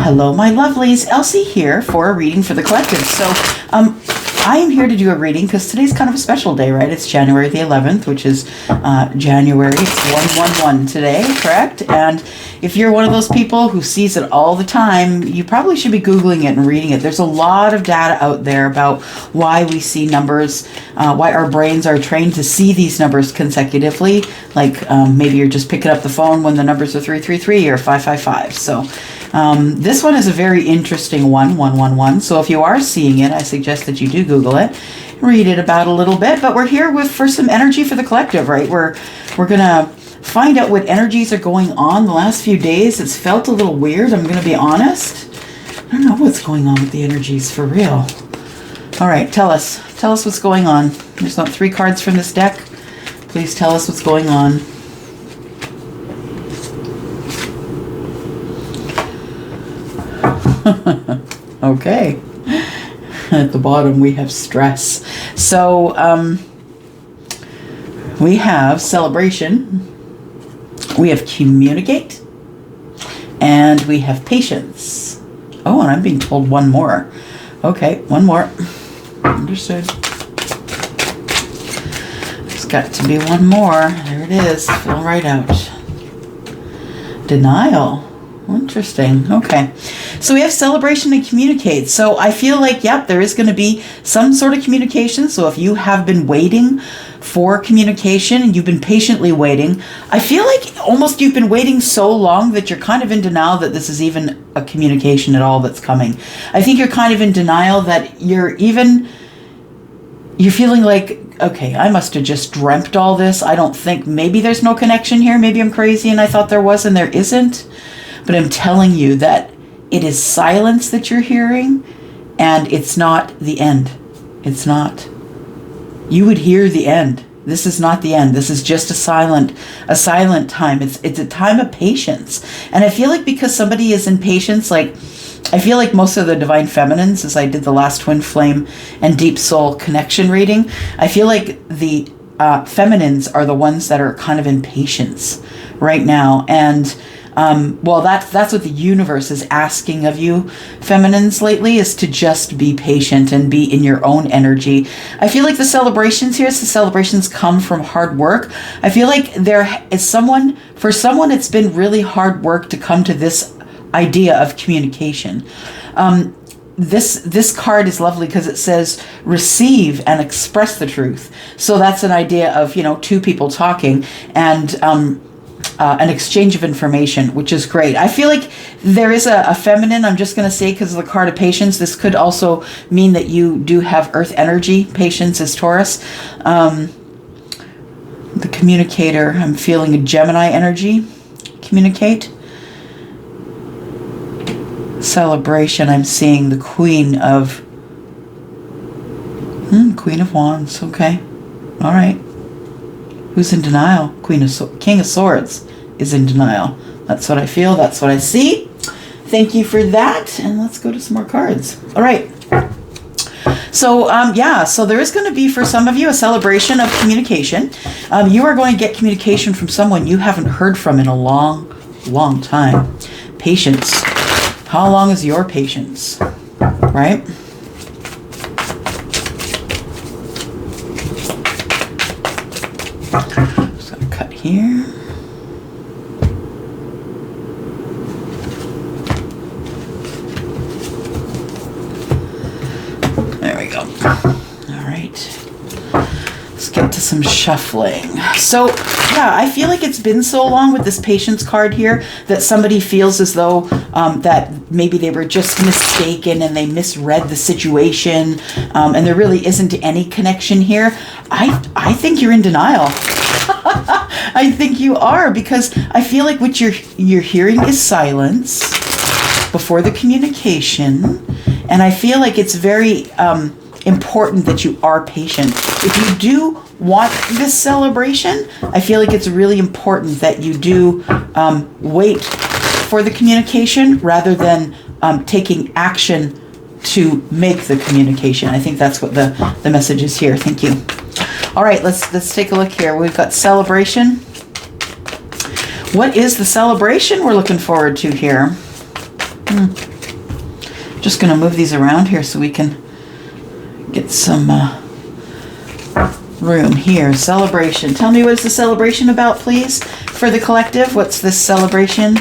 Hello, my lovelies. Elsie here for a reading for the collective. So, I am here to do a reading because today's kind of a special day, right? It's January the 11th, which is January. It's 111 today, correct? And if you're one of those people who sees it all the time, you probably should be Googling it and reading it. There's a lot of data out there about why we see numbers, why our brains are trained to see these numbers consecutively. Like maybe you're just picking up the phone when the numbers are 333 or 555. So this one is a very interesting one, 111. So if you are seeing it, I suggest that you do Google it, read it about a little bit. But we're here for some energy for the collective, right? We're gonna find out what energies are going on the last few days. It's felt a little weird, I'm gonna be honest. I don't know what's going on with the energies for real. All right, tell us what's going on. There's not 3 cards from this deck. Please tell us what's going on. Okay. At the bottom we have stress. So we have celebration, we have communicate, and we have patience. Oh, and I'm being told one more. Okay, one more. Understood. There's got to be one more. There it is. Fill right out. Denial. Interesting. Okay. So we have celebration and communicate. So I feel like, yep, there is going to be some sort of communication. So if you have been waiting for communication and you've been patiently waiting, I feel like almost you've been waiting so long that you're kind of in denial that this is even a communication at all that's coming. I think you're kind of in denial that you're feeling like, okay, I must have just dreamt all this. I don't think, maybe there's no connection here. Maybe I'm crazy and I thought there was and there isn't. But I'm telling you that it is silence that you're hearing, and it's not the end. It's not. You would hear the end. This is not the end. This is just a silent time. It's a time of patience. And I feel like because somebody is in patience, like I feel like most of the divine feminines, as I did the last twin flame and deep soul connection reading, I feel like the feminines are the ones that are kind of in patience right now. And well, that's what the universe is asking of you, feminines, lately, is to just be patient and be in your own energy. I feel like the celebrations here, the celebrations come from hard work. I feel like there is for someone, it's been really hard work to come to this idea of communication. This card is lovely because it says receive and express the truth. So that's an idea of, 2 people talking and an exchange of information, which is great. I feel like there is a feminine, I'm just going to say because of the card of patience. This could also mean that you do have earth energy. Patience is Taurus. The communicator, I'm feeling a Gemini energy. Communicate. Celebration, I'm seeing the Queen of Wands. Okay. All right. Who's in denial? King of Swords is in denial. That's what I feel. That's what I see. Thank you for that. And let's go to some more cards. All right. So, so there is going to be, for some of you, a celebration of communication. You are going to get communication from someone you haven't heard from in a long, long time. Patience. How long is your patience? Right? Just gonna cut here. There we go. All right. Let's get to some shuffling. So, yeah, I feel like it's been so long with this patience card here that somebody feels as though that maybe they were just mistaken and they misread the situation, and there really isn't any connection here. I think you're in denial. I think you are, because I feel like what you're hearing is silence before the communication, and I feel like it's very important that you are patient. If you do want this celebration, I feel like it's really important that you do wait for the communication rather than taking action to make the communication. I think that's what the message is here. Thank you. All right, let's take a look here. We've got celebration. What is the celebration we're looking forward to here? Just going to move these around here so we can get some room here. Celebration. Tell me, what is the celebration about, please, for the collective? What's this celebration?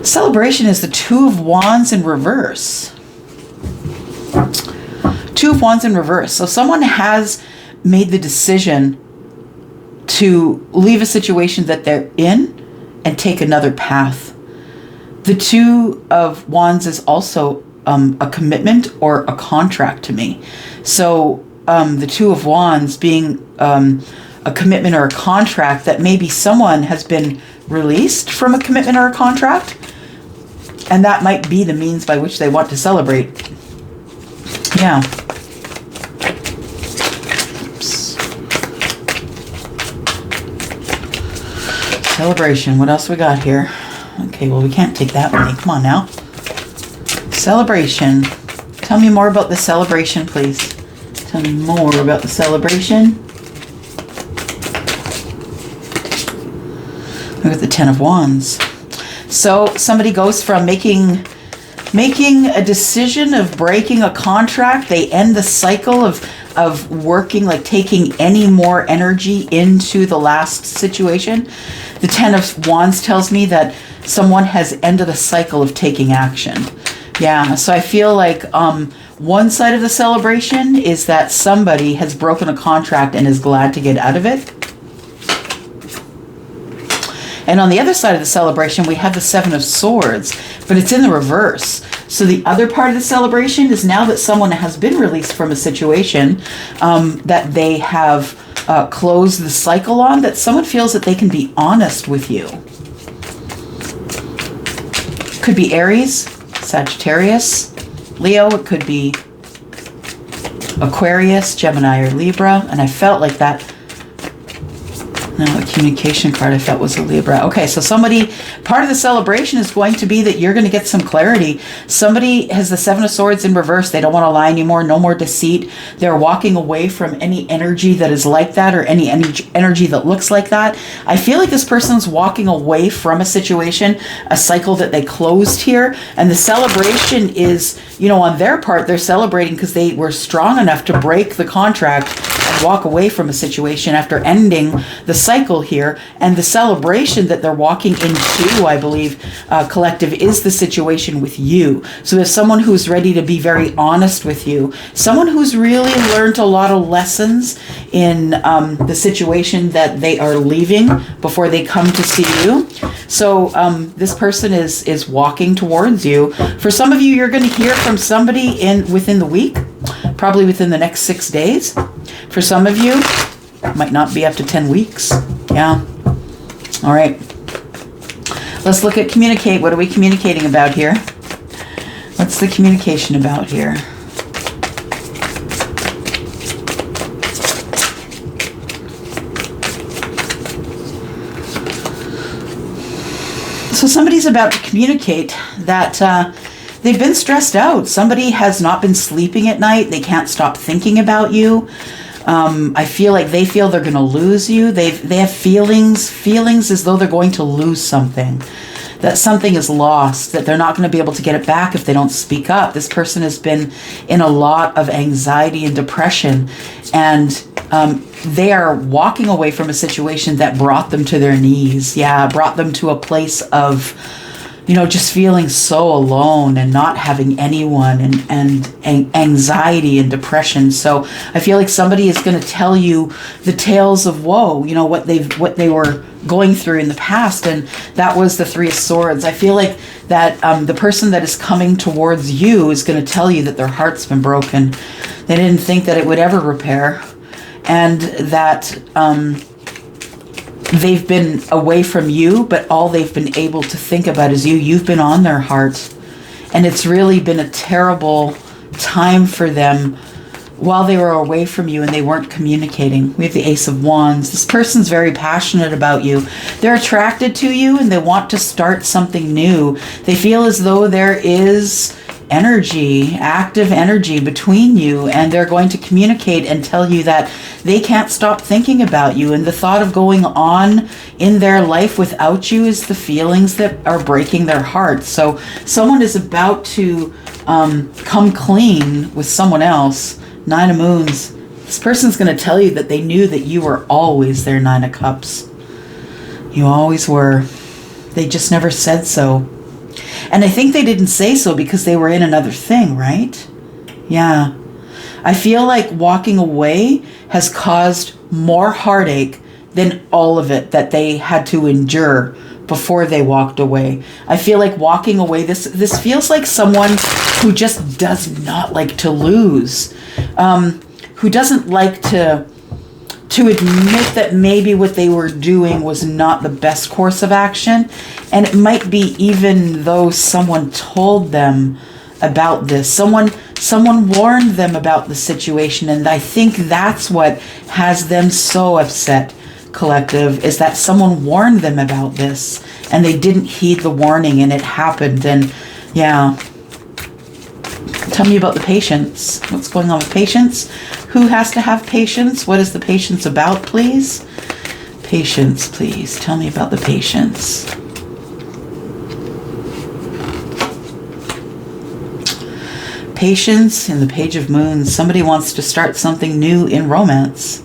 Celebration is the Two of Wands in reverse. Two of Wands in reverse. So someone has made the decision to leave a situation that they're in and take another path. The Two of Wands is also a commitment or a contract to me. So the Two of Wands being a commitment or a contract, that maybe someone has been released from a commitment or a contract, and that might be the means by which they want to celebrate. Yeah. Oops. Celebration. What else we got here? Okay, well, we can't take that many. Come on now. Celebration. Tell me more about the celebration, please. Tell me more about the celebration. Look at the Ten of Wands. So somebody goes from making a decision of breaking a contract. They end the cycle of working, like taking any more energy into the last situation. The Ten of Wands tells me that someone has ended a cycle of taking action. Yeah, so I feel like one side of the celebration is that somebody has broken a contract and is glad to get out of it. And on the other side of the celebration, we have the Seven of Swords, but it's in the reverse. So the other part of the celebration is now that someone has been released from a situation that they have closed the cycle on, that someone feels that they can be honest with you. Could be Aries, Sagittarius, Leo. It could be Aquarius, Gemini, or Libra. And I felt like that. No, a communication card I felt was a Libra. Okay, so somebody, part of the celebration is going to be that you're going to get some clarity. Somebody has the Seven of Swords in reverse. They don't want to lie anymore. No more deceit. They're walking away from any energy that is like that, or any energy that looks like that. I feel like this person's walking away from a situation, a cycle that they closed here. And the celebration is, you know, on their part, they're celebrating because they were strong enough to break the contract and walk away from a situation after ending the cycle here. And the celebration that they're walking into, I believe, collective, is the situation with you. So there's someone who's ready to be very honest with you, someone who's really learned a lot of lessons in the situation that they are leaving before they come to see you. So this person is walking towards you. For some of you, you're going to hear from somebody within the week, probably within the next 6 days. For some of you, it might not be up to 10 weeks. Yeah. All right. Let's look at communicate. What are we communicating about here? What's the communication about here? So somebody's about to communicate that they've been stressed out. Somebody has not been sleeping at night. They can't stop thinking about you. I feel like they feel they're going to lose you. They have feelings as though they're going to lose something, that something is lost, that they're not going to be able to get it back if they don't speak up. This person has been in a lot of anxiety and depression, and they are walking away from a situation that brought them to their knees. Yeah, brought them to a place of, you know, just feeling so alone and not having anyone, and anxiety and depression. So I feel like somebody is going to tell you the tales of woe, you know, what they were going through in the past. And that was the Three of Swords. I feel like that the person that is coming towards you is going to tell you that their heart's been broken. They didn't think that it would ever repair, and that they've been away from you, but all they've been able to think about is you. You've been on their heart, and it's really been a terrible time for them while they were away from you and they weren't communicating. We have the Ace of Wands. This person's very passionate about you. They're attracted to you and they want to start something new. They feel as though there is energy, active energy between you, and they're going to communicate and tell you that they can't stop thinking about you, and the thought of going on in their life without you is the feelings that are breaking their hearts. So someone is about to come clean with someone else. Nine of Moons. This person's going to tell you that they knew that you were always their Nine of Cups. You always were. They just never said so. And I think they didn't say so because they were in another thing, right? Yeah. I feel like walking away has caused more heartache than all of it that they had to endure before they walked away. I feel like walking away, this feels like someone who just does not like to lose, who doesn't like to admit that maybe what they were doing was not the best course of action. And it might be even though someone told them about this. Someone warned them about the situation. And I think that's what has them so upset, collective, is that someone warned them about this and they didn't heed the warning and it happened. And yeah. Tell me about the patience. What's going on with patience? Who has to have patience? What is the patience about, please? Patience, please. Tell me about the patience. Patience in the Page of Moons. Somebody wants to start something new in romance.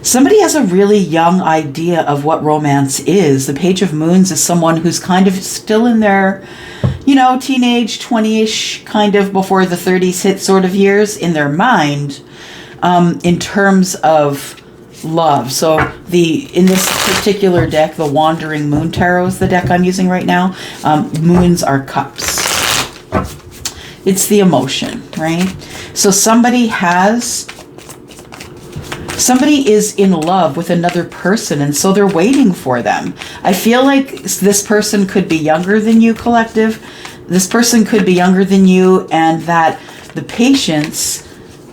Somebody has a really young idea of what romance is. The Page of Moons is someone who's kind of still in their, teenage, 20-ish, kind of before the 30s hit sort of years in their mind, in terms of love. So in this particular deck, the Wandering Moon Tarot is the deck I'm using right now. Moons are cups. It's the emotion, right? So somebody is in love with another person, and so they're waiting for them. I feel like this person could be younger than you, collective. This person could be younger than you, and that the patience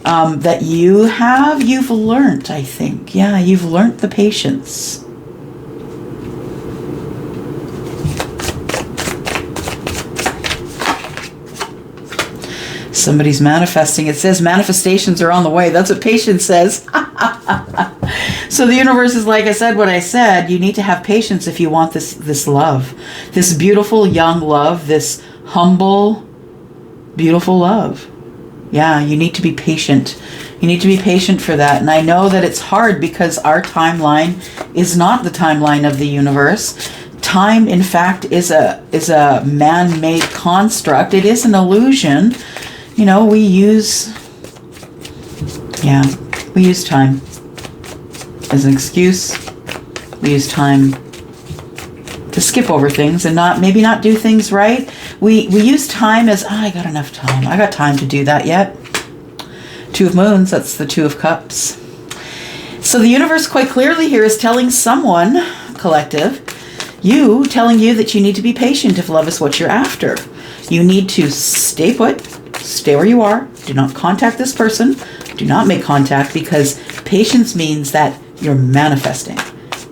that you have, you've learned, I think. Yeah, you've learned the patience. Somebody's manifesting. It says manifestations are on the way. That's what patience says. So the universe is like I said, what I said, you need to have patience if you want this love, this beautiful young love, this humble, beautiful love. Yeah, you need to be patient. You need to be patient for that. And I know that it's hard because our timeline is not the timeline of the universe. Time, in fact, is a man-made construct. It is an illusion. We use time as an excuse. We use time to skip over things and maybe not do things right. We use time as, I got enough time. I got time to do that yet. Two of Moons, that's the Two of Cups. So the universe quite clearly here is telling someone, collective, telling you that you need to be patient if love is what you're after. You need to stay put. Stay where you are. Do not contact this person. Do not make contact, because patience means that you're manifesting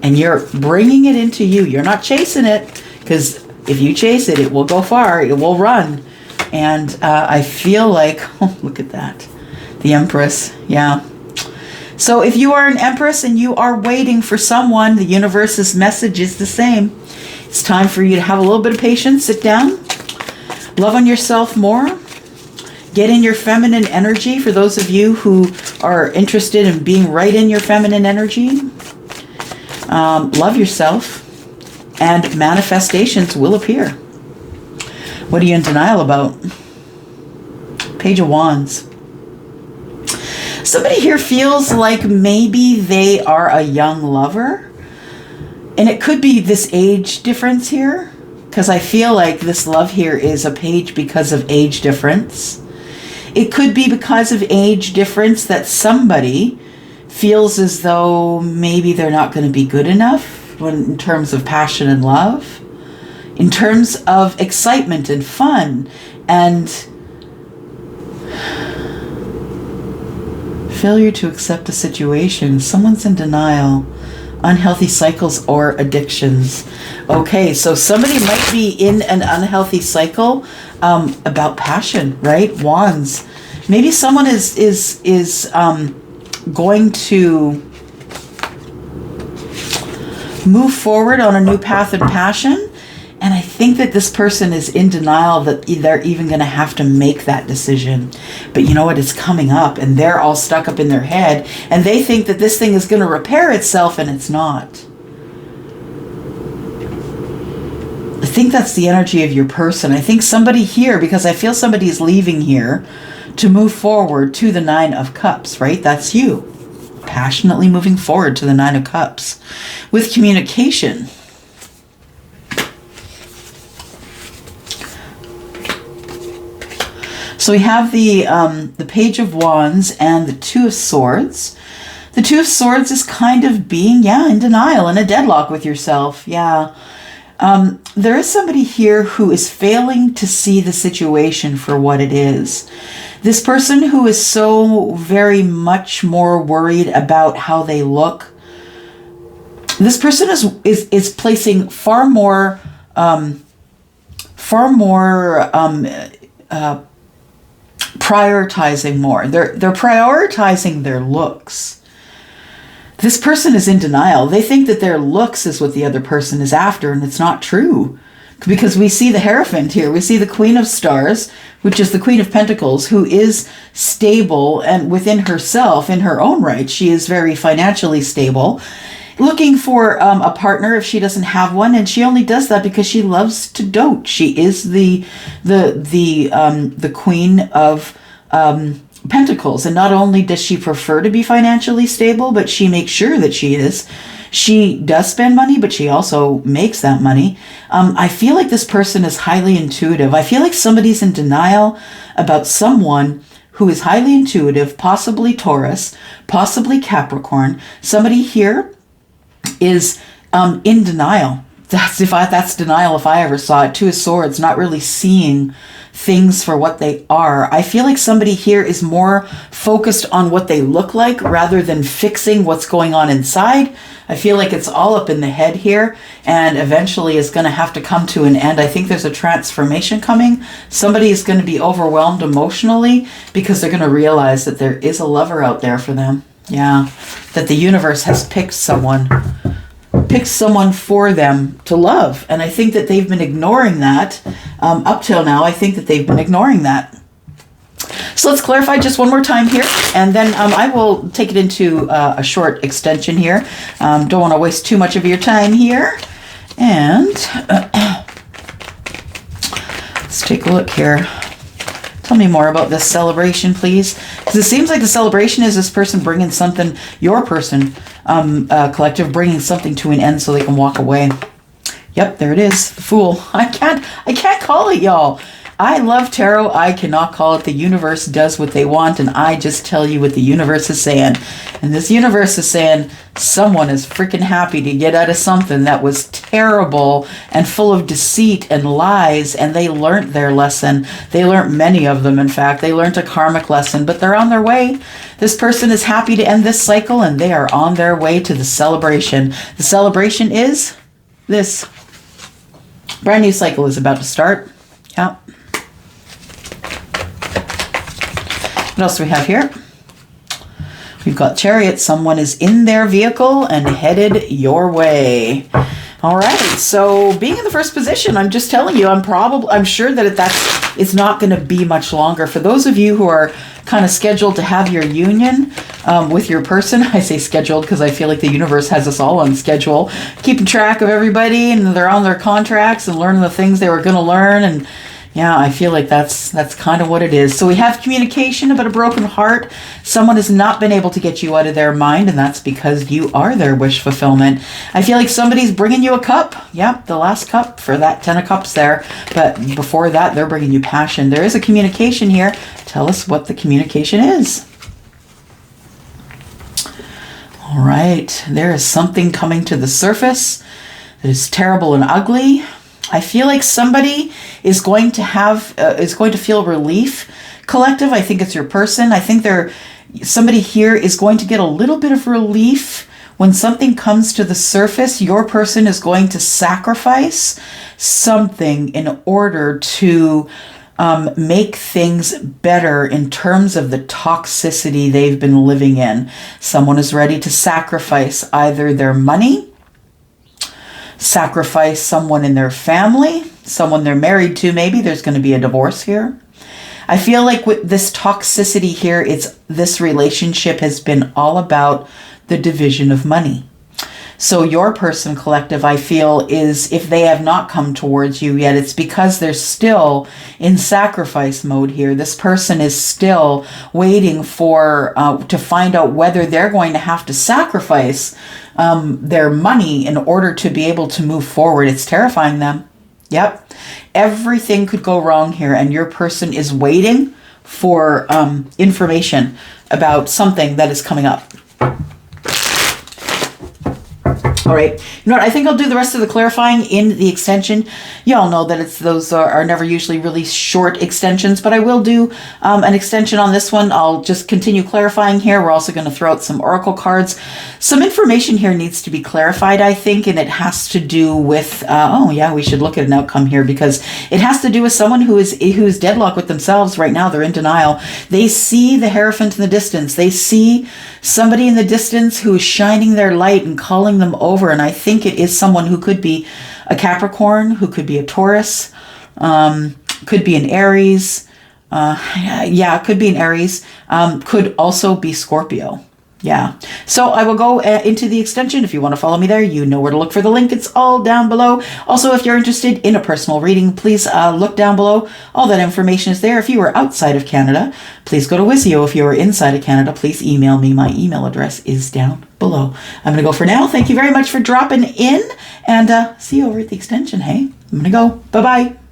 and you're bringing it into you. You're not chasing it, because if you chase it, it will go far. It will run. And I feel like, look at that. The Empress. Yeah. So if you are an Empress and you are waiting for someone, the universe's message is the same. It's time for you to have a little bit of patience. Sit down. Love on yourself more. Get in your feminine energy for those of you who are interested in being right in your feminine energy. Love yourself, and manifestations will appear. What are you in denial about? Page of Wands. Somebody here feels like maybe they are a young lover. And it could be this age difference here, because I feel like this love here is a page because of age difference. It could be because of age difference that somebody feels as though maybe they're not going to be good enough in terms of passion and love, in terms of excitement and fun, and failure to accept a situation. Someone's in denial. Unhealthy cycles or addictions. Okay, so somebody might be in an unhealthy cycle about passion, right? Wands. Maybe someone is going to move forward on a new path of passion. And I think that this person is in denial that they're even going to have to make that decision. But you know what? It's coming up and they're all stuck up in their head. And they think that this thing is going to repair itself and it's not. I think that's the energy of your person. I think somebody here, because I feel somebody is leaving here to move forward to the Nine of Cups, right? That's you. Passionately moving forward to the Nine of Cups. With communication. So we have the Page of Wands and the Two of Swords. The Two of Swords is kind of being, in denial, in a deadlock with yourself. Yeah. There is somebody here who is failing to see the situation for what it is. This person who is so very much more worried about how they look. This person is placing far more prioritizing more. They're prioritizing their looks. This person is in denial. They think that their looks is what the other person is after, and it's not true. Because we see the Hierophant here. We see the Queen of Stars, which is the Queen of Pentacles, who is stable and within herself, in her own right. She is very financially stable. Looking for a partner if she doesn't have one, and she only does that because she loves to dote. She is the Queen of Pentacles, and not only does she prefer to be financially stable, but she makes sure that she is. She does spend money, but she also makes that money. I feel like this person is highly intuitive. I feel like somebody's in denial about someone who is highly intuitive, possibly Taurus, possibly Capricorn. Somebody here is in denial. That's denial if I ever saw it. Two of Swords, not really seeing things for what they are. I feel like somebody here is more focused on what they look like rather than fixing what's going on inside. I feel like it's all up in the head here and eventually is going to have to come to an end. I think there's a transformation coming. Somebody is going to be overwhelmed emotionally because they're going to realize that there is a lover out there for them. Yeah, that the universe has picked someone for them to love. And I think that they've been ignoring that up till now. I think that they've been ignoring that. So let's clarify just one more time here, and then I will take it into a short extension here. Don't want to waste too much of your time here. And let's take a look here. Tell me more about this celebration, please. Because it seems like the celebration is this person bringing something, your person, collective, bringing something to an end so they can walk away. Yep, there it is. The Fool. I can't call it, y'all. I love tarot. I cannot call it. The universe does what they want, and I just tell you what the universe is saying. And this universe is saying someone is freaking happy to get out of something that was terrible and full of deceit and lies, and they learned their lesson. They learned many of them, in fact. They learned a karmic lesson, but they're on their way. This person is happy to end this cycle, and they are on their way to the celebration. The celebration is this. Brand new cycle is about to start. Yeah. What else do we have here? We've got Chariot. Someone is in their vehicle and headed your way. All right. So being in the first position, I'm just telling you, I'm sure that it's not going to be much longer. For those of you who are kind of scheduled to have your union with your person, I say scheduled because I feel like the universe has us all on schedule, keeping track of everybody, and they're on their contracts and learning the things they were going to learn. And yeah, I feel like that's kind of what it is. So we have communication about a broken heart. Someone has not been able to get you out of their mind, and that's because you are their wish fulfillment. I feel like somebody's bringing you a cup. Yep, the last cup for that 10 of Cups there. But before that, they're bringing you passion. There is a communication here. Tell us what the communication is. All right, there is something coming to the surface that is terrible and ugly. I feel like somebody is going to feel relief. Collective, I think it's your person. I think somebody here is going to get a little bit of relief When something comes to the surface, your person is going to sacrifice something in order to make things better in terms of the toxicity they've been living in. Someone is ready to sacrifice either their money, sacrifice someone in their family, someone they're married to, maybe there's going to be a divorce here. I feel like with this toxicity here, this relationship has been all about the division of money. So your person, collective, I feel, is, if they have not come towards you yet, it's because they're still in sacrifice mode here. This person is still waiting for to find out whether they're going to have to sacrifice their money in order to be able to move forward. It's terrifying them. Yep. Everything could go wrong here, and your person is waiting for information about something that is coming up. All right. You know what? I think I'll do the rest of the clarifying in the extension. Y'all know that those are never usually really short extensions, but I will do an extension on this one. I'll just continue clarifying here. We're also going to throw out some oracle cards. Some information here needs to be clarified, I think, and it has to do with, oh yeah, we should look at an outcome here, because it has to do with someone who's deadlocked with themselves right now. They're in denial. They see the Hierophant in the distance. They see somebody in the distance who is shining their light and calling them over. And I think it is someone who could be a Capricorn, who could be a Taurus, could be an Aries. Yeah, could be an Aries. Could also be Scorpio. Yeah. So I will go into the extension. If you want to follow me there, you know where to look for the link. It's all down below. Also, if you're interested in a personal reading, please look down below. All that information is there. If you are outside of Canada, please go to WISIO. If you are inside of Canada, please email me. My email address is down below. I'm going to go for now. Thank you very much for dropping in, and see you over at the extension. Hey, I'm going to go. Bye-bye.